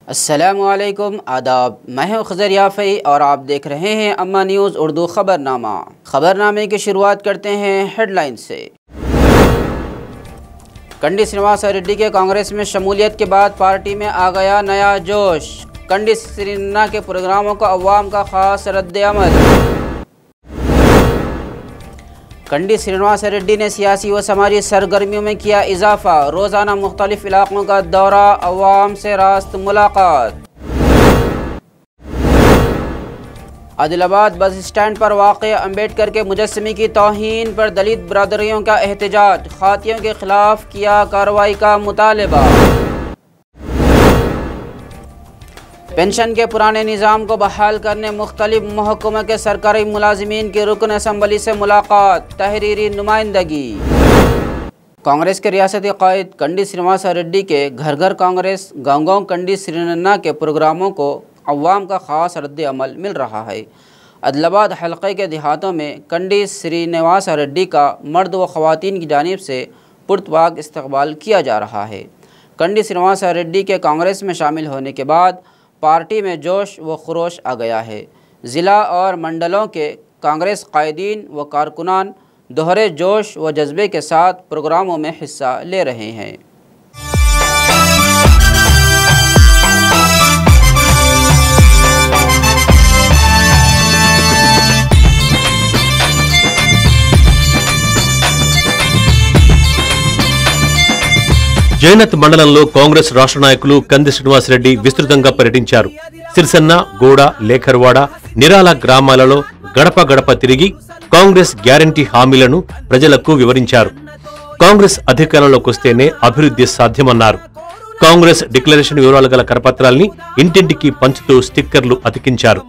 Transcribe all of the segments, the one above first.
अस्सलामुअलैकुम आदाब, मैं हूं खज़र याफ़ई और आप देख रहे हैं अम्मा न्यूज़ उर्दू ख़बरनामा। ख़बरनामे की शुरुआत करते हैं हेडलाइन से। कंडी श्रीनिवास रेड्डी के कांग्रेस में शमूलियत के बाद पार्टी में आ गया नया जोश। कंडी श्रीनिवास के प्रोग्रामों का अवाम का ख़ास रद्द-ए-अमल। कंडी श्रीनिवास रेड्डी ने सियासी व समाजी सरगर्मियों में किया इजाफा। रोज़ाना मुख्तलिफ इलाक़ों का दौरा, अवाम से रास्त मुलाकात। आदिलाबाद बस स्टैंड पर वाक़े अम्बेडकर के मुजस्समे की तौहीन पर दलित बरादरियों का एहतजाज। खातियों के खिलाफ किया कार्रवाई का मुतालबा। पेंशन के पुराने निज़ाम को बहाल करने मुख्तलिफ महकमों के सरकारी मुलाजिमीन की रुकन असम्बली से मुलाकात, तहरीरी नुमाइंदगी। कांग्रेस के रियासती कायद कंडी श्रीनिवास रेड्डी के घर घर कांग्रेस गाँव गाँव कंडी श्रीनिवास के प्रोग्रामों को अवाम का ख़ास रद्द-ए-अमल मिल रहा है। आदिलाबाद हल्के के देहातों में कंडी श्रीनिवास रेड्डी का मर्द व ख़वातीन की जानिब से पुरतवाग इस्तकबाल किया जा रहा है। कंडी श्रीनिवास रेड्डी के कांग्रेस में शामिल होने के बाद पार्टी में जोश व खरोश आ गया है। ज़िला और मंडलों के कांग्रेस कायदीन व कारकुनान दोहरे जोश व जज्बे के साथ प्रोग्रामों में हिस्सा ले रहे हैं। జైనత్ మండలంలో కాంగ్రెస్ రాష్ట్ర నాయకులు కంది శ్రీనివాస్ రెడ్డి విస్తృతంగా పర్యటించారు. సిరిసన్న, గోడ, లేఖర్వాడ, నిరాల గ్రామాలలో గడప గడప తిరిగి కాంగ్రెస్ గ్యారంటీ హామీలను ప్రజలకు వివరించారు. కాంగ్రెస్ అధికారంలోకి వస్తేనే అభివృద్ధి సాధ్యమన్నారు. కాంగ్రెస్ డిక్లరేషన్ వివరాలు గల కరపత్రాల్ని ఇంటింటికి పంచుతూ స్టిక్కర్లు అతికించారు.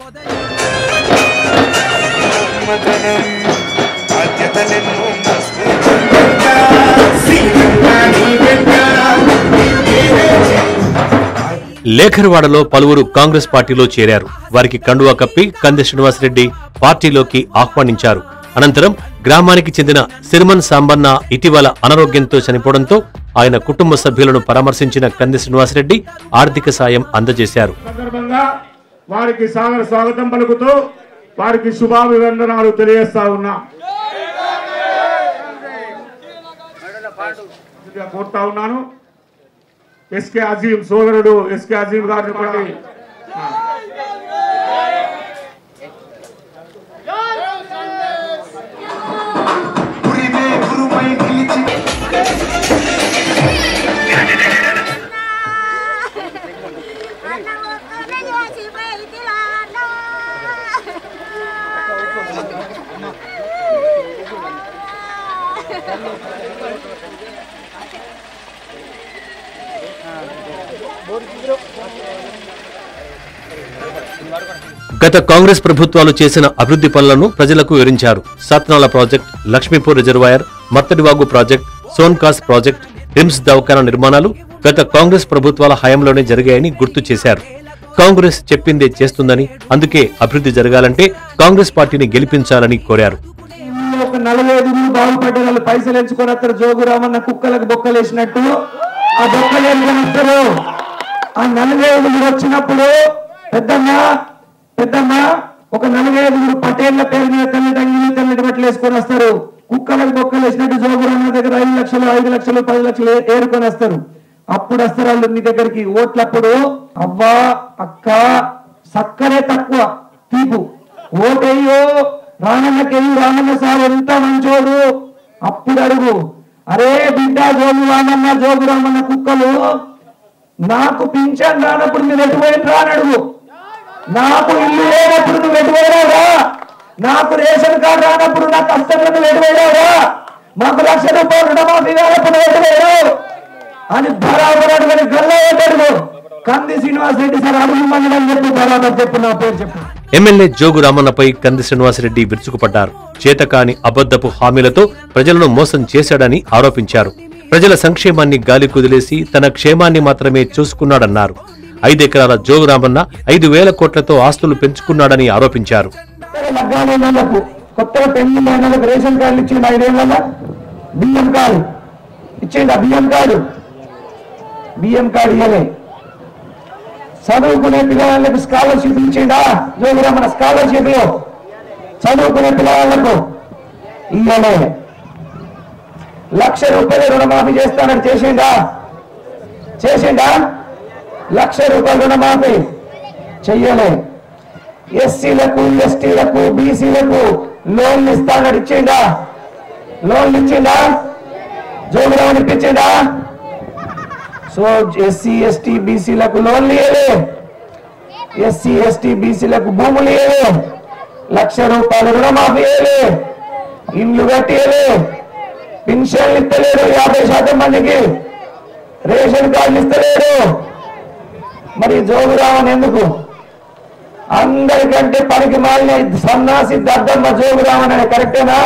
లేఖర్వాడలో పలువురు కాంగ్రెస్ పార్టీలో చేరారు. వారికి కండువా కప్పి కంది శ్రీనివాస్ రెడ్డి పార్టీలోకి ఆహ్వానించారు. అనంతరం గ్రామానికి చెందిన సిరిమన్ సాంబన్న ఇటీవల అనారోగ్యంతో చనిపోవడంతో ఆయన కుటుంబ సభ్యులను పరామర్శించిన కంది శ్రీనివాస్ రెడ్డి ఆర్థిక సాయం అందజేశారు. వారికి సాగర స్వాగతం పలుకుతూ వారికి శుభాభివందనాలు తెలియజేస్తా ఉన్నా. కోరుతా ఉన్నాను. ఎస్కే అజీం సోదరుడు ఎస్కే అజీం గారిని కూడా గత కాంగ్రెస్ ప్రభుత్వాలు చేసిన అభివృద్ధి పనులను ప్రజలకు వివరించారు. Satnala project, Lakshmipur reservoir, Mattadivagu project, Sonkas project, RIMS దవాఖానా నిర్మాణాలు గత కాంగ్రెస్ ప్రభుత్వాల హయాంలోనే జరిగాయని గుర్తు చేశారు. కాంగ్రెస్ చెప్పిందే చేస్తుందని, అందుకే అభివృద్ధి జరగాలంటే కాంగ్రెస్ పార్టీని గెలిపించాలని కోరారు. ఒక 45 బాగుపడ్డ వాళ్ళు పైసలు ఎంచుకొని వస్తారు. జోగురామన్న కుక్కలకు బొక్కలేసినట్టు ఆ బొక్కలు ఎంచుకొని ఆ 45 వచ్చినప్పుడు పెద్దమ్మ ఒక 45 పటేళ్ల పేరు మీద తెల్లటి బట్టలు వేసుకొని వస్తారు. కుక్కలకు బొక్కలు వేసినట్టు జోగురామన్న దగ్గర 5 లక్షలు 10 లక్షలు ఏరుకొని వస్తారు. అప్పుడు వస్తారు వాళ్ళు నీ దగ్గరికి ఓట్లప్పుడు. అవ్వా అక్క సక్కరే తక్కువ తీపు ఓటయ్యో రామన్నకెళ్ళి రామన్న సార్ ఎంత మంచోడు. అప్పుడు అడుగు, అరే బిడ్డ జోగు రామన్న జోగు రామన్న కుక్కలు నాకు పింఛన్ రానప్పుడు మీరు ఎటుపోయినరా అని అడుగు. నాకు ఇల్లు లేనప్పుడు నువ్వు ఎటుపోయినావురా, నాకు రేషన్ కార్డు రానప్పుడు నా కష్టంలో నువ్వు ఎటుపోయినావురా, మాకు 1,00,000 రూపాయలు రుణమాఫీ కానప్పుడు ఎటుపోయినావు అని బరాబరాడు గల్లా అడుగు. కంది శ్రీనివాస్ రెడ్డి సార్ అడుగు మండలం చెప్పి బరాబర్ చెప్పు, నా పేరు చెప్పు. ఎమ్మెల్యే జోగు రామన్నపై కంది శ్రీనివాస్ రెడ్డి విరుచుకుపడ్డారు. చేతకాని అబద్ధపు హామీలతో ప్రజలను మోసం చేశాడని ఆరోపించారు. ప్రజల సంక్షేమాన్ని గాలి కుదిలేసి తన క్షేమాన్ని మాత్రమే చూసుకున్నాడన్నారు. 5 ఎకరాల జోగు రామన్న 5,000 కోట్లతో ఆస్తులు పెంచుకున్నాడని ఆరోపించారు. కొత్తగా పెళ్లి రేషన్ కార్డులు ఇచ్చిండు, 5 ఏళ్ళ బియ్యం కార్డు ఇచ్చిండు. బియ్యం కార్డు ఇవ్వలే. చదువుకునే పిల్లలకు స్కాలర్షిప్ ఇచ్చిండా? జోగురామన్న స్కాలర్షిప్ లో చదువుకునే పిల్లలకు ఇవ్వలే. 1,00,000 రూపాయలు రుణమాఫీ చేస్తానని చేసిండా? 1,00,000 రూపాయలు రుణమాఫీ చెయ్యలే. ఎస్సీలకు, ఎస్టీలకు, బీసీలకు లోన్లు ఇస్తానని ఇచ్చిండా? జోగురామన్న ఇప్పించిండా? సో ఎస్సీ, ఎస్టీ, బీసీలకు లోన్లు ఇవ్వలే. ఎస్సీ, ఎస్టీ, బీసీలకు భూములు ఇవ్వలే. 1,00,000 రూపాయలు రుణమాఫీ ఇవ్వలే. ఇల్లు కట్టియలే. పెన్షన్లు ఇస్తలేడు 50% మందికి. రేషన్ కార్డులు ఇస్తలేడు. మరి జోగురామన్న ఎందుకు? అందరికంటే పనికి మాలిన సన్నాసి దద్దమ్మ జోగురామన్న కరెక్టేనా?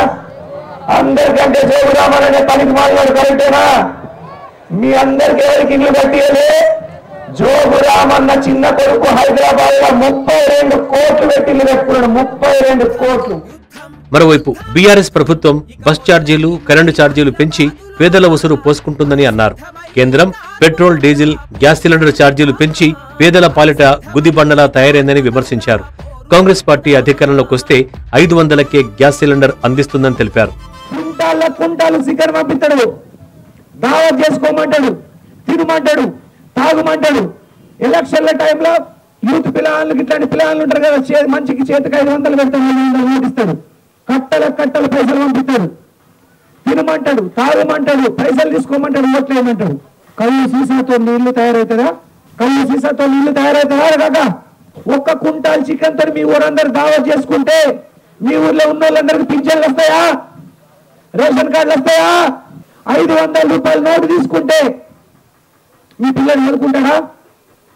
అందరికంటే జోగురామన్న పనికి మాలినాడు కరెక్టేనా? మీ అందరికి ఎవరికి ఇల్లు కట్టియలే? జోగురామన్న చిన్న కొడుకు హైదరాబాద్ లో 32 కోట్లు పెట్టి ఇల్లు కట్టుకున్నాడు. 32 కోట్లు. మరోవైపు బీఆర్ఎస్ ప్రభుత్వం బస్ ఛార్జీలు, కరెంటు ఛార్జీలు పెంచి పేదల ఉసురు పోసుకుంటుందని అన్నారు. కేంద్రం పెట్రోల్, డీజిల్, గ్యాస్ సిలిండర్ ఛార్జీలు పెంచి పేదల పాలిట గుదిబండలా తయారైందని విమర్శించారు. కాంగ్రెస్ పార్టీ అధికారంలోకి వస్తే 500కే గ్యాస్ సిలిండర్ అందిస్తుందని తెలిపారు. కుంటాలు సిగర్ పంపిస్తాడు, దావత్ చేసుకోమంటాడు, తినమంటాడు, తాగుమంటాడు. ఎలక్షన్ల టైంలో యూత్ పిల్లలు ఇట్లాంటి పిల్లలు ఉంటారు కదా, మంచికి చేతికి 500 పెడతాడు, ఓటిస్తాడు. కట్టలు పైసలు పంపిస్తాడు, తినమంటాడు, తాగమంటాడు, పైసలు తీసుకోమంటాడు, ఓట్లు వేయమంటాడు. కళ్ళు సీసాతో నీళ్లు తయారవుతుందా? కాక ఒక్క కుంటాల్ చికెన్ తో మీ ఊరందరూ దావత్ చేసుకుంటే మీ ఊర్లో ఉన్న వాళ్ళందరికీ పింఛన్లు వస్తాయా? రేషన్ కార్డులు వస్తాయా? 500 రూపాయల నోటు తీసుకుంటే మీ పిల్లలు చదువుకుంటాడా?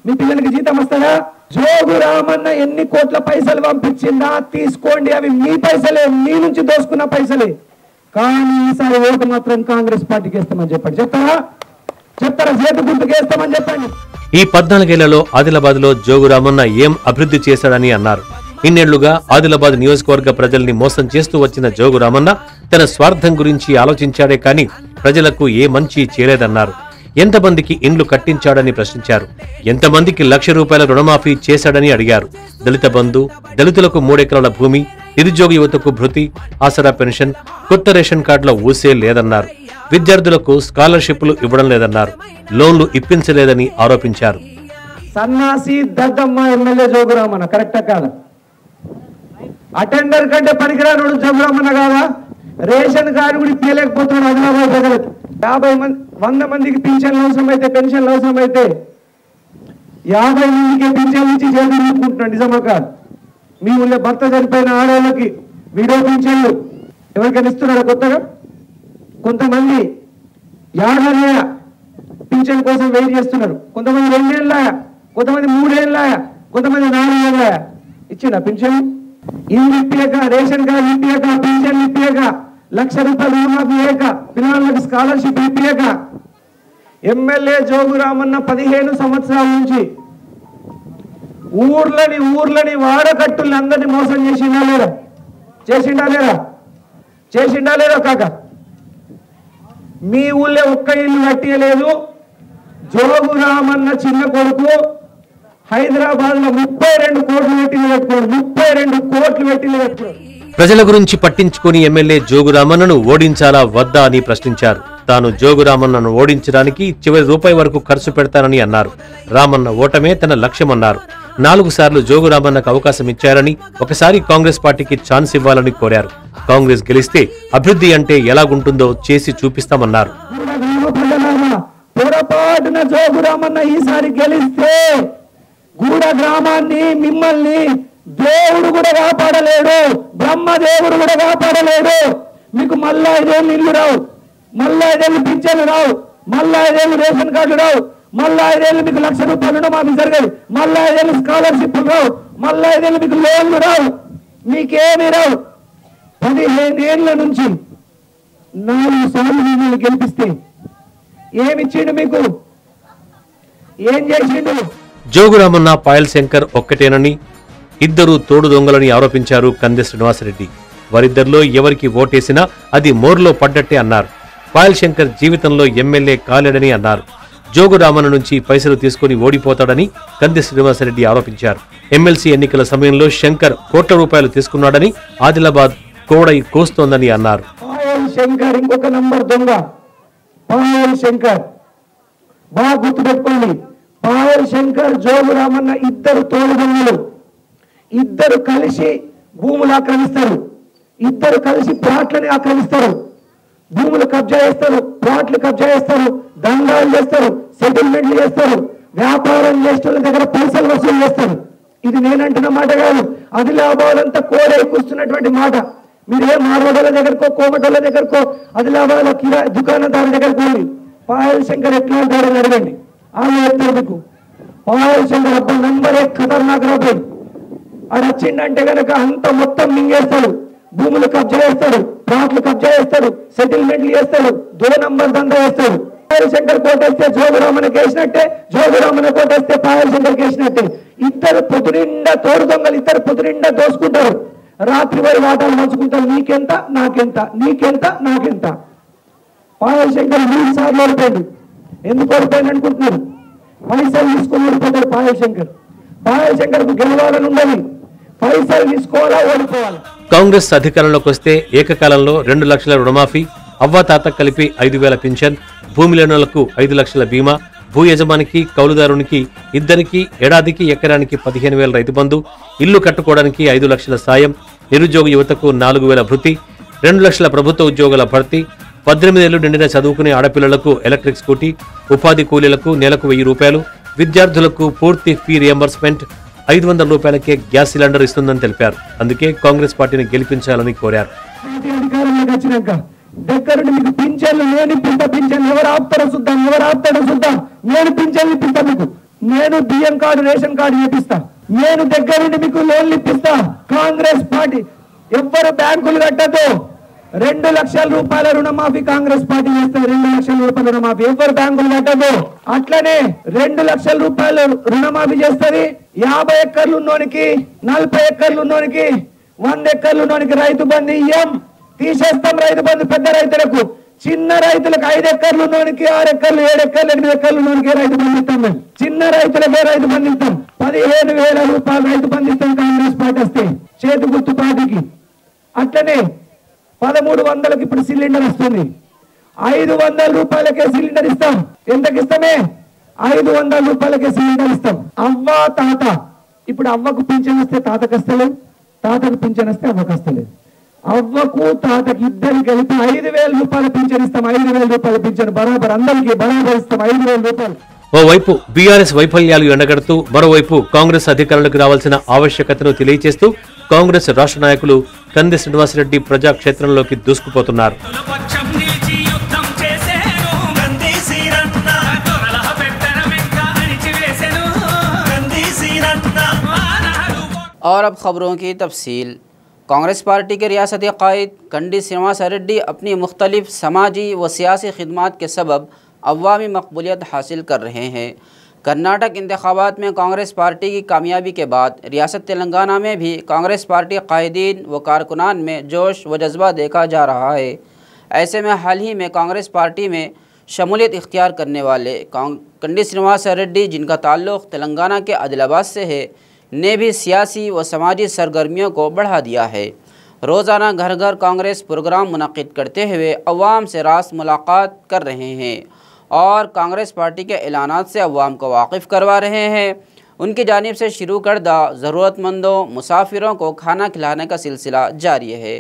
మీ పిల్లలకి జీతం వస్తాడా? జోగురామన్న ఎన్ని కోట్ల పైసలు పంపించిందా? తీసుకోండి, అవి మీ పైసలే, మీ నుంచి దోసుకున్న పైసలే. కానీ ఈసారి ఓటు మాత్రం కాంగ్రెస్ పార్టీకి వేస్తామని చెప్పండి. చెప్తారా? చేతి గుర్తుకు వేస్తామని చెప్పండి. ఈ 14 ఏళ్లలో ఆదిలాబాద్ లో జోగురామన్న ఏం అభివృద్ధి చేశాడని అన్నారు. ఇన్నేళ్లుగా ఆదిలాబాద్ నియోజకవర్గ ప్రజల్ని మోసం చేస్తూ వచ్చిన జోగురామన్న తన స్వార్థం గురించి ఆలోచించాడే కానీ ప్రజలకు ఏ మంచి చేయలేదన్నారు. ఎంతమందికి ఇండ్లు కట్టించాడని ప్రశ్నించారు. ఎంతమందికి 1,00,000 రూపాయల రుణమాఫీ చేశాడని అడిగారు. దళిత బంధు, దళితులకు 3 ఎకరాల భూమి, నిరుద్యోగ యువతకు భృతి, ఆసరా పెన్షన్, కొత్త రేషన్ కార్డుల ఊసే లేదన్నారు. విద్యార్థులకు స్కాలర్షిప్లు ఇవ్వడం లేదన్నారు. లోన్లు ఇప్పించలేదని ఆరోపించారు. సన్నాసి దద్దమ్మ ఎమ్మెల్యే జోగురామన్న కరెక్టా కాదా? అటెండర్ కంటే పనికిరాడు జోగురామన్న కాదా? రేషన్ కార్డు కూడా ఇప్పలేకపోతున్నాడు ఆదిలాబాద్ ప్రజలకు. 100 మందికి పెన్షన్లు అవసరం అయితే 50 మందికి పెన్షన్ నుంచి చేరుకుంటున్నాడు. నిజమా కాదు? మీ ఊళ్ళో భర్త చనిపోయిన ఆడవాళ్ళకి విడో పెన్షన్లు ఎవరికైనా ఇస్తున్నాడు కొత్తగా? కొంతమంది 50 పెన్షన్ కోసం వెయిట్ చేస్తున్నారు. కొంతమంది 2 ఏళ్ళాయా, కొంతమంది 3 ఏళ్ళాయా, కొంతమంది 4 ఏళ్ళాయా. ఇచ్చిందా పెన్షన్? ఇల్లు ఇప్పియక, రేషన్ కార్డు ఇప్పియక, పెన్షన్ ఇప్పియక, 1,00,000 రూపాయలు రుణమాఫీ చేయక, పిల్లలకు స్కాలర్షిప్ ఇప్పియక ఎమ్మెల్యే జోగురామన్న 15 సంవత్సరాల నుంచి ఊర్లని వాడకట్టుల్ని అందరినీ మోసం చేసిండా లేదా కాక? మీ ఊళ్ళో ఒక్క ఇల్లు కట్టియలేదు. జోగురామన్న చిన్న కొడుకు హైదరాబాద్ లో 32 కోట్లు పెట్టిన పెట్టుకోడు. ప్రజల గురించి పట్టించుకుని ఎమ్మెల్యే జోగురామన్నను ఓడించాలా వద్దా అని ప్రశ్నించారు. తాను జోగురామన్నను ఓడించడానికి చివరి రూపాయి వరకు ఖర్చు పెడతానని అన్నారు. రామన్న ఓటమే తన లక్ష్యమన్నారు. 4 సార్లు జోగురామన్నకు అవకాశం ఇచ్చారని, ఒకసారి కాంగ్రెస్ పార్టీకి ఛాన్స్ ఇవ్వాలని కోరారు. కాంగ్రెస్ గెలిస్తే అభివృద్ధి అంటే ఎలాగుంటుందో చేసి చూపిస్తామన్నారు. పొరపాటున జోగురామన్న ఈసారి గెలిస్తే గూడ గ్రామాన్ని, మిమ్మల్ని దేవుడు కూడా కాపాడలేడు, బ్రహ్మదేవుడు కూడా కాపాడలేడు. మీకు మళ్ళా 5 ఏళ్ళు ఇల్లు రావు, మళ్ళా 5 ఏళ్ళు పింఛన్లు రావు, మళ్ళా 5 ఏళ్ళు రేషన్ కార్డు రావు, మళ్ళా 5 ఏళ్ళు మీకు 1,00,000 రూపాయలు రుణమాఫీ జరగదు, మళ్ళా 5 ఏళ్ళు స్కాలర్షిప్ రావు, మళ్ళా 5 ఏళ్ళు మీకు లోన్లు రావు, మీకేమీ రావు. 15 ఏళ్ల నుంచి 4 సార్లు మిమ్మల్ని గెలిపిస్తే ఏమిచ్చిండు? మీకు ఏం చేసిండు? జోగురామన్న పాయల్ శంకర్ ఒక్కటేనని, ఇద్దరు తోడు దొంగలని ఆరోపించారు కంది శ్రీనివాసరెడ్డి. వారిద్దరిలో ఎవరికి ఓటేసినా అది మోర్లో పడ్డట్టే అన్నారు. పాయల్ శంకర్ జీవితంలో ఎమ్మెల్యే కాలేడని అన్నారు. జోగురామన్న నుంచి పైసలు తీసుకుని ఓడిపోతాడని కంది శ్రీనివాసరెడ్డి ఆరోపించారు. ఎమ్మెల్సీ ఎన్నికల సమయంలో శంకర్ కోట్ల రూపాయలు తీసుకున్నాడని, ఆదిలాబాద్ కోడై కోస్తోందని అన్నారు. పాయల్ శంకర్ ఇంకొక నంబర్ దొంగ. పాయల్ శంకర్ బాగా గుర్తుపెట్టుకోండి. పాయల్ శంకర్, జోగురామన్న ఇద్దరు తోడు దొంగలు. ఇద్దరు కలిసి భూములు ఆక్రమిస్తారు, ఇద్దరు కలిసి ప్లాట్లని ఆక్రమిస్తారు, భూములు కబ్జా చేస్తారు, ప్లాట్లు కబ్జా చేస్తారు, దండాలు చేస్తారు, సెటిల్మెంట్లు చేస్తారు, వ్యాపారం చేసిన దగ్గర పైసలు వసూలు చేస్తారు. ఇది నేనంటున్న మాట కాదు, ఆదిలాబాద్ అంతా కోడై కూస్తున్నటువంటి మాట. మీరు ఏ మార్వాడోళ్ళ దగ్గరకో, కోమటోళ్ళ దగ్గరకో, ఆదిలాబాద్ దుకాణదారు దగ్గరకు పోయి పాయల్ శంకర్ ఎట్లా ఉంటాడని అడగండి, ఆమె చెప్తారు మీకు. పాయల్ శంకర్ అబ్బా నంబరే ఖతర్నాక్ రాబోయ్. అది వచ్చిందంటే కనుక అంత మొత్తం మింగేస్తాడు, భూములు కబ్జా చేస్తాడు, ప్లాట్లు కబ్జా చేస్తాడు, సెటిల్మెంట్లు చేస్తాడు, 2 నంబర్ దందా చేస్తాడు. పాయల్ శంకర్ కోటేస్తే జోగురామన్నకి వేసినట్టే, జోగురామన్న కోటేస్తే పాయల్ శంకర్కి వేసినట్టే. ఇద్దరు పొద్దునిండా తోడు దొంగలు, ఇద్దరు పొద్దునిండా దోసుకుంటారు. రాత్రి పోయి వాటాలు పంచుకుంటారు, నీకెంత నాకెంత, నీకెంత నాకెంత. పాయల్ శంకర్ 3 సార్లు ఓడిపోయింది. ఎందుకు ఓడిపోయింది అనుకుంటున్నారు? పైసలు తీసుకొని ఓడిపోతాడు పాయల్ శంకర్. పాయల్ శంకర్ కు గెలవాలని ఉండదు, పైసలు తీసుకోవాలా, ఓడిపోవాలి. కాంగ్రెస్ అధికారంలోకి వస్తే ఏకకాలంలో 2 లక్షల రుణమాఫీ, అవ్వాతాత కలిపి 5,000 పింఛన్, భూమి లేనులకు 5 లక్షల బీమా, భూ యజమానికి కౌలుదారునికి ఇద్దరికి ఏడాదికి ఎకరానికి 15,000 రైతు బంధు, ఇల్లు కట్టుకోవడానికి 5 లక్షల సాయం, నిరుద్యోగ యువతకు 4,000 భృతి, 2 లక్షల ప్రభుత్వ ఉద్యోగాల భర్తీ, 18 ఏళ్లు నిండిన చదువుకునే ఆడపిల్లలకు ఎలక్ట్రిక్ స్కూటీ, ఉపాధి కూలీలకు నెలకు 1000 రూపాయలు, విద్యార్థులకు పూర్తి ఫీ రియంబర్స్మెంట్, 500 రూపాయలకే గ్యాస్ సిలిండర్ ఇస్తుందని తెలిపారు. అందుకే కాంగ్రెస్ పార్టీని గెలిపించాలని కోరారు. దగ్గరుండి మీకు పింఛన్లు నేను ఇప్పిస్తా, పింఛన్లు ఎవరు ఆపుతాడో చూద్దాం, ఎవరు ఆపుతాడో చూద్దాం. నేను పింఛన్లు ఇప్పిస్తా మీకు, నేను బియ్యం కార్డు రేషన్ కార్డు ఇప్పిస్తా, నేను దగ్గరుండి మీకు లోన్లు ఇప్పిస్తా. కాంగ్రెస్ పార్టీ ఎవ్వరు బ్యాంకులు కట్టదు. 2 లక్షల రూపాయల రుణమాఫీ కాంగ్రెస్ పార్టీ చేస్తారు. 2 లక్షల రూపాయల రుణమాఫీ ఎవ్వరు బ్యాంకులు కట్టదు. అట్లనే 2 లక్షల రూపాయల రుణమాఫీ చేస్తుంది. 50 ఎకర్లు ఉన్నోనికి, 40 ఎకర్లు ఉన్నోనికి, 100 ఎకర్లు ఉన్నోనికి రైతు బంధు ఇయ్యం, తీసేస్తాం రైతు బంధు పెద్ద రైతులకు. చిన్న రైతులకు 5 ఎకర్లు ఉన్నోనికి, 6 ఎకర్లు, 7 ఎకర్లు, 8 ఎకర్లు ఉన్నోనికి రైతు బంధు ఇస్తాం. మేము చిన్న రైతులకే రైతు బంధు ఇస్తాం. 15,000 రూపాయలు రైతు బంధు ఇస్తాం కాంగ్రెస్ పార్టీ వస్తే, చేతి గుర్తు పార్టీకి. అట్లనే 1300కి ఇప్పుడు సిలిండర్ వస్తుంది. 500 రూపాయలకే సిలిండర్ ఇస్తాం. ఎంతకి ఇస్తామే? 500 రూపాయలకే సిలిండర్ ఇస్తాం. అవ్వ తాత, ఇప్పుడు అవ్వకు పింఛన్ వస్తే తాతకు వస్తలేదు, తాతకు పింఛన్ వస్తే అవ్వకు వస్తలేదు. అవ్వకు తాతకి ఇద్దరు కలిపి 5,000 రూపాయల పింఛన్ ఇస్తాం. 5,000 రూపాయల పింఛన్ బరాబర్ అందరికీ బరాబర్ ఇస్తాం. 5,000 రూపాయలు. ఓవైపు బీఆర్ఎస్ వైఫల్యాలు ఎండగడుతూ, మరోవైపు కాంగ్రెస్ అధికారంలోకి రావాల్సిన ఆవశ్యకతను తెలియజేస్తూ కాంగ్రెస్ రాష్ట్ర నాయకులు కంది శ్రీనివాసరెడ్డి ప్రజాక్షేత్రంలోకి దూసుకుపోతున్నారు. और अब खबरों की तफसील। कांग्रेस पार्टी के रियासती कायद कंदी श्रीनिवासरेड्डी अपनी मुख्तलिफ समाजी व सियासी खिदमात के सबब अवामी मकबूलियत हासिल कर रहे हैं। कर्नाटक इंतखाबात में कांग्रेस पार्टी की कामयाबी के बाद रियासत तेलंगाना में भी कांग्रेस पार्टी कायदीन व कारकुनान में जोश व जज्बा देखा जा रहा है। ऐसे में हाल ही में कांग्रेस पार्टी में शमूलियत इख्तियार करने वाले कंदी श्रीनिवासरेड्डी, जिनका ताल्लुक़ तेलंगाना के आदिलाबाद से है, ने भी सियासी व समाजी सरगर्मियों को बढ़ा दिया है। रोज़ाना घर घर कांग्रेस प्रोग्राम मुनक़िद करते हुए अवाम से रास्त मुलाकात कर रहे हैं और कांग्रेस पार्टी के ऐलानात से अवाम को वाकिफ़ करवा रहे हैं। उनकी जानिब से शुरू करदा ज़रूरतमंदों मुसाफिरों को खाना खिलाने का सिलसिला जारी है।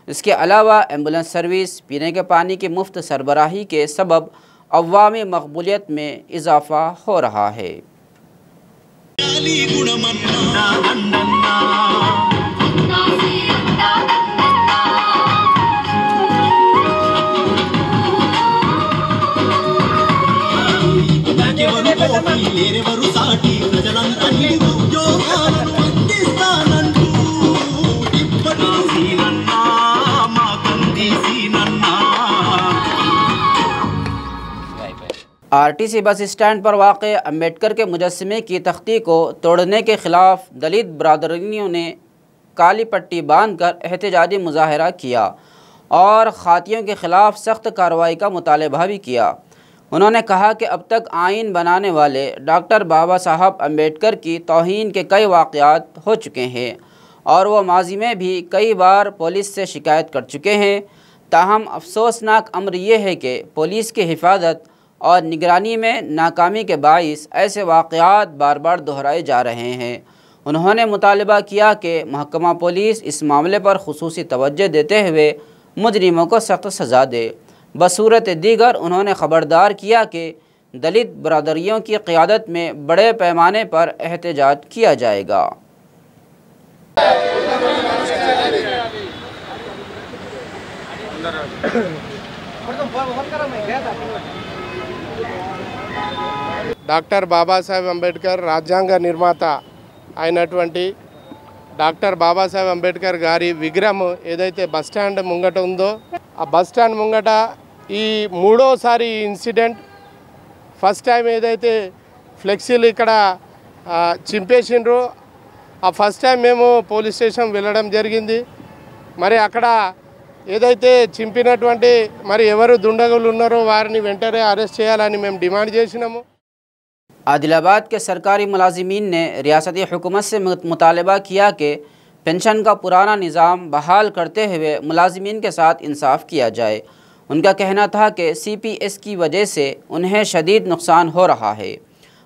इसके अलावा एम्बुलेंस सर्विस, पीने के पानी की मुफ्त सरबराही के सबब अवामी मकबूलियत में इजाफ़ा हो रहा है। आरटीसी बस स्टैंड पर वाक़ अम्बेडकर के मुजस्समे की तख्ती को तोड़ने के ख़िलाफ़ दलित बरादरियों ने काली पट्टी बांधकर एहतजाजी मुजाहरा किया और खातियों के ख़िलाफ़ सख्त कार्रवाई का मुतालबा भी किया। उन्होंने कहा कि अब तक आइन बनाने वाले डॉक्टर बाबा साहब अम्बेडकर की तौहीन के कई वाक़यात हो चुके हैं और वह माजी में भी कई बार पुलिस से शिकायत कर चुके हैं। ताहम अफसोसनाक अमर यह है कि पुलिस की हिफाजत और निगरानी में नाकामी के बाइस ऐसे वाक़यात बार बार दोहराए जा रहे हैं। उन्होंने मुतालबा किया कि महकमा पुलिस इस मामले पर खुसूसी तवज्जो देते हुए मुजरिमों को सख्त सज़ा दे। बसूरत दीगर उन्होंने ख़बरदार किया कि दलित बरादरियों की क़ियादत में बड़े पैमाने पर एहतजाज किया जाएगा। డాక్టర్ బాబాసాహెబ్ అంబేద్కర్ రాజ్యాంగ నిర్మాత అయినటువంటి డాక్టర్ బాబాసాహెబ్ అంబేద్కర్ గారి విగ్రహం ఏదైతే బస్ స్టాండ్ ముంగట ఉందో ఆ బస్ స్టాండ్ ముంగట ఈ మూడోసారి ఇన్సిడెంట్ ఫస్ట్ టైం ఏదైతే ఫ్లెక్సీలు ఇక్కడ చింపేసిండ్రో ఆ ఫస్ట్ టైం మేము పోలీస్ స్టేషన్ వెళ్ళడం జరిగింది। మరి అక్కడ ఏదైతే చింపినటువంటి మరి ఎవరు దుండగులు ఉన్నారో వారిని వెంటనే అరెస్ట్ చేయాలని మేము డిమాండ్ చేసినాము। आदिलाबाद के सरकारी मुलाजिमीन ने रियासती हुकूमत से मुतालबा किया कि पेंशन का पुराना निज़ाम बहाल करते हुए मुलाजिमीन के साथ इंसाफ किया जाए। उनका कहना था कि CPS की वजह से उन्हें शदीद नुकसान हो रहा है।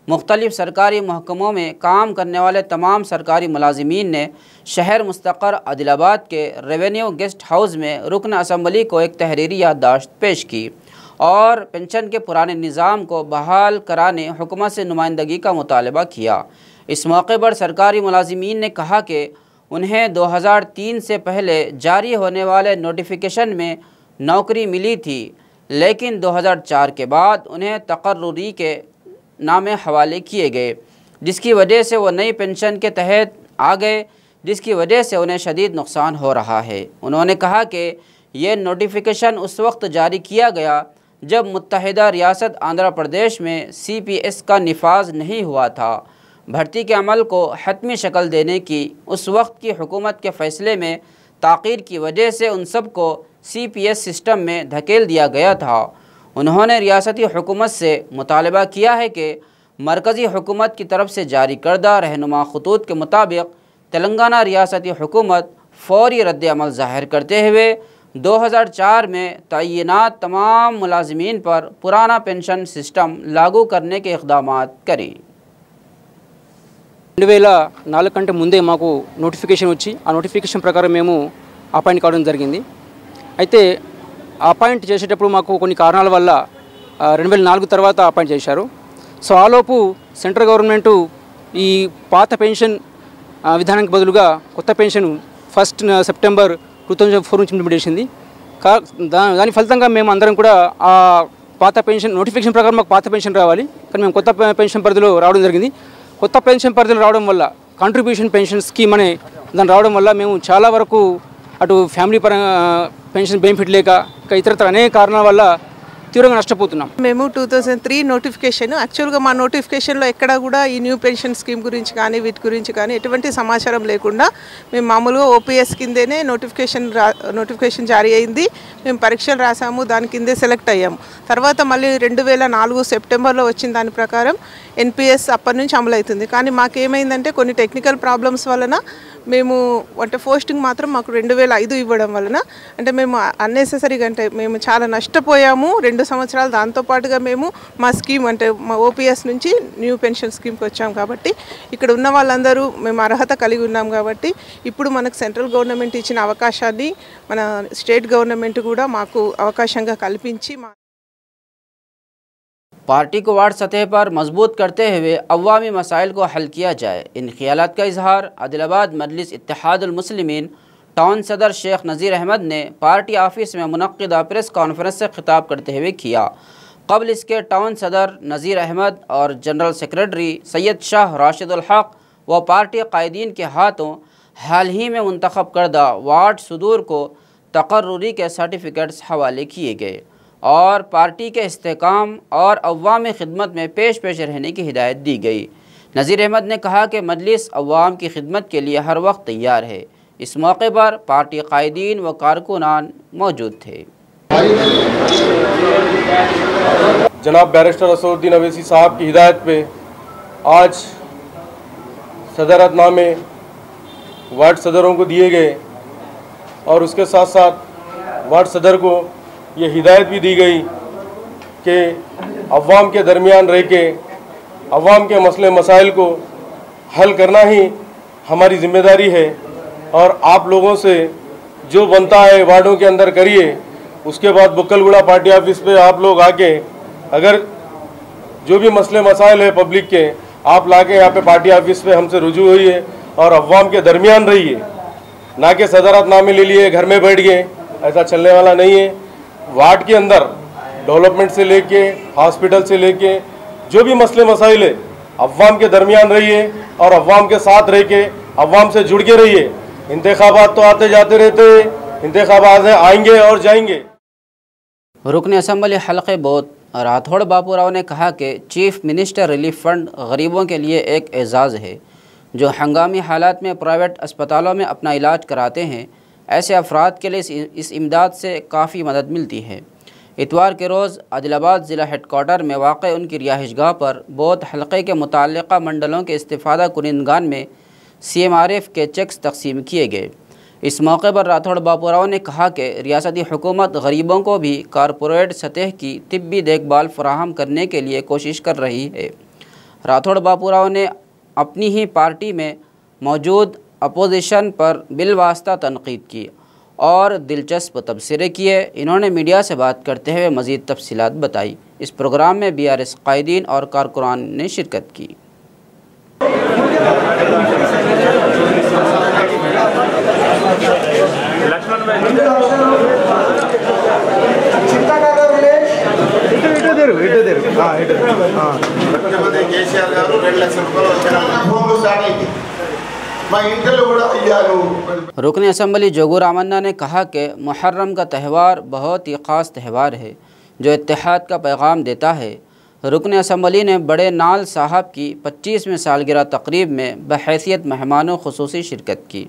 मुख्तलिफ सरकारी महकमों में काम करने वाले तमाम सरकारी मुलाजिमीन ने शहर मुस्तक़र आदिलाबाद के रेवेन्यू गेस्ट हाउस में रुकन असम्बली को एक तहरीरी याददाश्त पेश की और पेंशन के पुराने निज़ाम को बहाल कराने हुकूमत से नुमाइंदगी का मुतालबा किया। इस मौके पर सरकारी मुलाजिमीन ने कहा कि उन्हें 2003 से पहले जारी होने वाले नोटिफिकेशन में नौकरी मिली थी, लेकिन 2004 के बाद उन्हें तकर्रुरी के नामे हवाले किए गए, जिसकी वजह से वो नई पेंशन के तहत आ गए, जिसकी वजह से उन्हें शदीद नुकसान हो रहा है। उन्होंने कहा कि ये नोटिफिकेशन उस वक्त जारी किया गया जब मुत्तहिदा रियासत आंध्र प्रदेश में CPS का निफाज नहीं हुआ था। भर्ती के अमल को हतमी शक्ल देने की उस वक्त की हुकूमत के फ़ैसले में ताक़ीर की वजह से उन सब को CPS सिस्टम में धकेल दिया गया था। उन्होंने रियासती हुकूमत से मुतालबा किया है कि मरकज़ी हुकूमत की तरफ से जारी करदा रहनुमा खतूत के मुताबिक तेलंगाना रियासती हुकूमत फ़ौरी रद्द-ए-अमल ज़ाहिर करते हुए 2004 में तय्यनात तमाम मुलाजिमीन पर पुराना पेंशन सिस्टम लागू करने के इक़दामात करें। 2004 కంటే ముందే మాకు నోటిఫికేషన్ వచ్చి ఆ నోటిఫికేషన్ ప్రకారం మేము అపాయింట్ కావడం జరిగింది। అయితే అపాయింట్ చేసేటప్పుడు మాకు కొన్ని కారణాల వల్ల 2004 తర్వాత అపాయింట్ చేశారు। సో ఆలోపు సెంట్రల్ గవర్నమెంట్ ఈ పాత పెన్షన్ విధానానికి బదులుగా కొత్త పెన్షన్ 1 సెప్టెంబర్ 2004 నుంచి ఇంప్లిమెంట్ చేసింది। దాని ఫలితంగా మేము అందరం కూడా ఆ పాత పెన్షన్ నోటిఫికేషన్ ప్రకారం మాకు పాత పెన్షన్ రావాలి, కానీ మేము కొత్త పెన్షన్ పరిధిలో రావడం జరిగింది। కొత్త పెన్షన్ పరిధిలో రావడం వల్ల కాంట్రిబ్యూషన్ పెన్షన్ స్కీమ్ అనే దాన్ని రావడం వల్ల మేము చాలా వరకు అటు ఫ్యామిలీ పరంగా పెన్షన్ బెనిఫిట్ లేక ఇంకా ఇతరత్ర అనేక కారణాల వల్ల తీవ్రంగా నష్టపోతున్నాం। మేము 2003 నోటిఫికేషన్ యాక్చువల్గా మా నోటిఫికేషన్లో ఎక్కడ కూడా ఈ న్యూ పెన్షన్ స్కీమ్ గురించి కానీ వీటి గురించి కానీ ఎటువంటి సమాచారం లేకుండా మేము మామూలుగా OPS కిందేనే నోటిఫికేషన్ జారీ అయింది। మేము పరీక్షలు రాసాము, దాని కిందే సెలెక్ట్ అయ్యాము। తర్వాత మళ్ళీ 2004 సెప్టెంబర్లో వచ్చిన దాని ప్రకారం NPS అప్పటి నుంచి అమలు అవుతుంది। కానీ మాకేమైందంటే కొన్ని టెక్నికల్ ప్రాబ్లమ్స్ వలన మేము అంటే పోస్టింగ్ మాత్రం మాకు 2005 ఇవ్వడం వలన అంటే మేము అన్నెసెసరీగా అంటే మేము చాలా నష్టపోయాము 2 సంవత్సరాలు। దాంతోపాటుగా మేము మా స్కీమ్ అంటే మా OPS నుంచి న్యూ పెన్షన్ స్కీమ్కి వచ్చాం కాబట్టి ఇక్కడ ఉన్న వాళ్ళందరూ మేము అర్హత కలిగి ఉన్నాం కాబట్టి ఇప్పుడు మనకు సెంట్రల్ గవర్నమెంట్ ఇచ్చిన అవకాశాన్ని మన స్టేట్ గవర్నమెంట్ కూడా మాకు అవకాశంగా కల్పించి पार्टी को वार्ड सतह पर मजबूत करते हुए अवामी मसाइल को हल किया जाए। इन ख्यालात का इजहार आदिलाबाद मजलिस इत्तेहादुल मुस्लिमीन टाउन सदर शेख नज़ीर अहमद ने पार्टी ऑफिस में मुनक्किदा प्रेस कॉन्फ्रेंस से खिताब करते हुए किया। कबल इसके टाउन सदर नज़ीर अहमद और जनरल सेक्रेटरी सैयद शाह राशिदुल हक व पार्टी कायदीन के हाथों हाल ही में मुंतखब करदा वार्ड सदूर को तकर्रुरी के सर्टिफिकेट्स हवाले किए गए। और पार्टी के इस्तेकाम और अवामी खिदमत में पेश रहने की हिदायत दी गई। नज़ीर अहमद ने कहा कि मजलिस अवाम की खिदमत के लिए हर वक्त तैयार है। इस मौके पर पार्टी कायदीन व कारकुनान मौजूद थे। जनाब बैरिस्टर असदुद्दीन अवैसी साहब की हिदायत पे आज सदरतनामे वार्ड सदरों को दिए गए और उसके साथ साथ वार्ड सदर को ये हिदायत भी दी गई कि अवाम के दरमियान रह के अवाम के मसले मसाइल को हल करना ही हमारी ज़िम्मेदारी है और आप लोगों से जो बनता है वार्डों के अंदर करिए। उसके बाद बुक्कलगुड़ा पार्टी ऑफिस पे आप लोग आके अगर जो भी मसले मसाइल है पब्लिक के आप लाके यहाँ पे पार्टी ऑफिस पे हमसे रुजू हुई और अवाम के दरमियान रहिए, ना कि सदरतनामे ले लिए घर में बैठ गए। ऐसा चलने वाला नहीं है। वार्ड के अंदर डेवलपमेंट से लेके हॉस्पिटल से लेके जो भी मसले मसाइल है अवाम के दरमियान रहिए और अवाम के साथ रह के अवाम से जुड़ के रहिए। इंतखाबात तो आते जाते रहते हैं, इंतखाबात आएंगे और जाएंगे। रुकन असम्बली हल्के बोत राठौड़ बापूराव ने कहा कि चीफ मिनिस्टर रिलीफ फंड गरीबों के लिए एक एजाज़ है। जो हंगामी हालात में प्राइवेट अस्पतालों में अपना इलाज कराते हैं, ऐसे अफराद के लिए इस इमदाद से काफ़ी मदद मिलती है। इतवार के रोज़ आदिलाबाद ज़िला हेडक्वार्टर में वाक़ उनकी रिहाइशगाह पर बोत हल्के के मुताल्लिक़ा मंडलों के इस्तिफ़ादा कुनिंदगान में CMRF के चेक्स तकसीम किए गए। इस मौके पर राठौड़ बापूराव ने कहा कि रियासती हुकूमत गरीबों को भी कारपोरेट सतह की तिब्बी देखभाल फराहम करने के लिए कोशिश कर रही है। राठौड़ बापूराव ने अपनी ही पार्टी में मौजूद अपोजिशन पर बिलवास्ता तनकीद की और दिलचस्प तबसरे किए। इन्होंने मीडिया से बात करते हुए मज़ीद तफसीलात बताई। इस प्रोग्राम में BRS कायदीन और कारकुनान ने शिरकत की। रुकन असम्बली जोगू रामन्ना ने कहा कि मुहर्रम का त्यौहार बहुत ही ख़ास त्यौहार है जो इत्तेहाद का पैगाम देता है। रुकन असम्बली ने बड़े नाल साहब की 25वीं सालगिरह तकरीब में बहैसियत मेहमानों खुसूसी शिरकत की।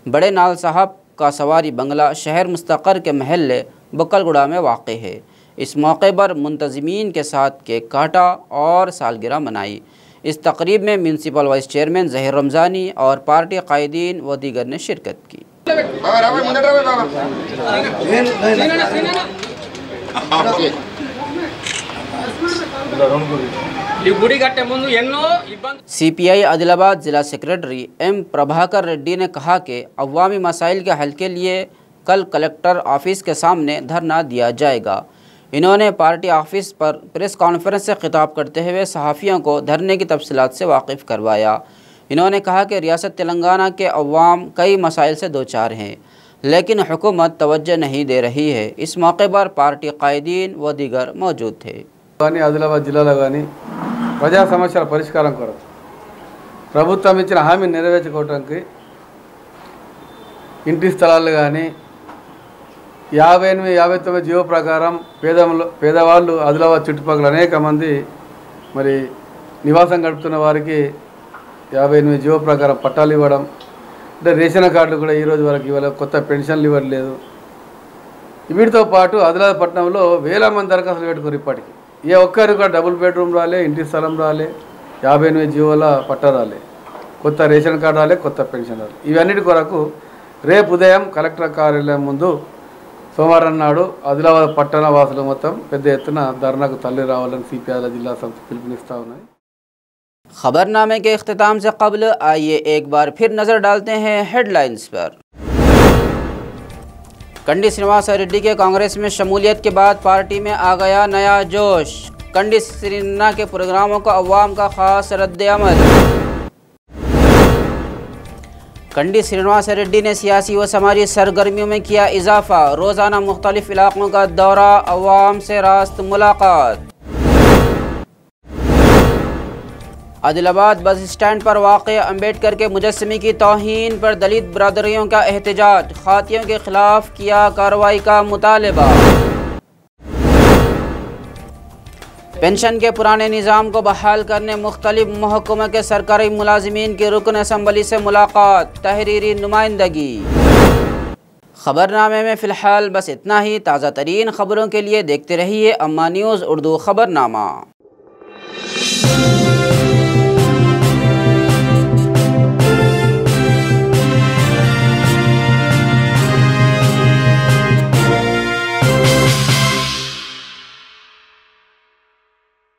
बड़े नाल साहब का सवारी बंगला शहर मुस्तक़र के महल्ले बुक्कलगुड़ा में वाक़ है। इस मौके पर मुंतज़मीन के साथ केक काटा और सालगिरह मनाई। इस तकरीब में municipal vice chairman Zaheer Ramzani और पार्टी कायदीन व दीगर ने शिरकत की। CPI आदिलाबाद ज़िला सेक्रेटरी M प्रभाकर रेड्डी ने कहा कि अवामी मसाइल के हल के लिए कल कलेक्टर ऑफिस के सामने धरना दिया जाएगा। इन्होंने पार्टी ऑफिस पर प्रेस कॉन्फ्रेंस से खिताब करते हुए सहाफ़ियों को धरने की तफसीलात से वाकिफ़ करवाया। इन्होंने कहा कि रियासत तेलंगाना के अवाम कई मसाइल से दो चार हैं, लेकिन हुकूमत तवज्जो नहीं दे रही है। इस मौके पर पार्टी कायदीन व दीगर मौजूद थे। ఆదిలాబాద్ జిల్లాలో కానీ ప్రజా సమస్యల పరిష్కారం కొరకు ప్రభుత్వం ఇచ్చిన హామీ నెరవేర్చుకోవడానికి ఇంటి స్థలాలు కానీ 58-59 జీవో ప్రకారం పేదవాళ్ళు ఆదిలాబాద్ చుట్టుపక్కల అనేక మంది మరి నివాసం గడుపుతున్న వారికి 58 జీవో ప్రకారం పట్టాలు ఇవ్వడం, అంటే రేషన్ కార్డులు కూడా ఈరోజు వరకు ఇవ్వలేదు, కొత్త పెన్షన్లు ఇవ్వట్లేదు। వీటితో పాటు ఆదిలాబాద్ పట్టణంలో వేల మంది దరఖాస్తులు పెట్టుకున్నారు। ఇప్పటికి ఏ ఒక్కరు కూడా డబుల్ బెడ్రూమ్ రాలే, ఇంటి స్థలం రాలే, 58 జీవోల పట్టా రాలే, కొత్త రేషన్ కార్డు రాలే, కొత్త పెన్షన్ రాలే। ఇవన్నిటి కొరకు రేపు ఉదయం కలెక్టర్ కార్యాలయం ముందు సోమవారం నాడు ఆదిలాబాద్ పట్టణ వాసులు మొత్తం పెద్ద ఎత్తున ధర్నాకు తల్లి రావాలని CPI జిల్లా సంస్థ పిలుపునిస్తా ఉన్నాయి। खबरनामे के इख्तिताम से कबल आइए एक बार फिर नज़र डालते हैं हेडलाइंस पर। कंडी श्रीनिवास रेड्डी के कांग्रेस में शमूलियत के बाद पार्टी में आ गया नया जोश। कंडी श्रीना के प्रोग्रामों का अवाम का खास रद्द-ए-अमल। कंडी श्रीनिवास रेड्डी ने सियासी व समाजी सरगर्मियों में किया इजाफा। रोज़ाना मुख्तलिफ इलाकों का दौरा, अवाम से रास्त मुलाकात। आदिलाबाद बस स्टैंड पर वाक़ अम्बेडकर के मुजस्समे की तौहीन पर दलित बरादरियों का एहतजाज। खातियों के खिलाफ किया कार्रवाई का मुतालबा। पेंशन के पुराने निज़ाम को बहाल करने मुख्तलिफ महकमों के सरकारी मुलाजिमीन की रुकन असम्बली से मुलाकात, तहरीरी नुमाइंदगी। खबरनामे में फ़िलहाल बस इतना ही। ताज़ा तरीन खबरों के लिए देखते रहिए अम्मा न्यूज़ उर्दू खबरनामा।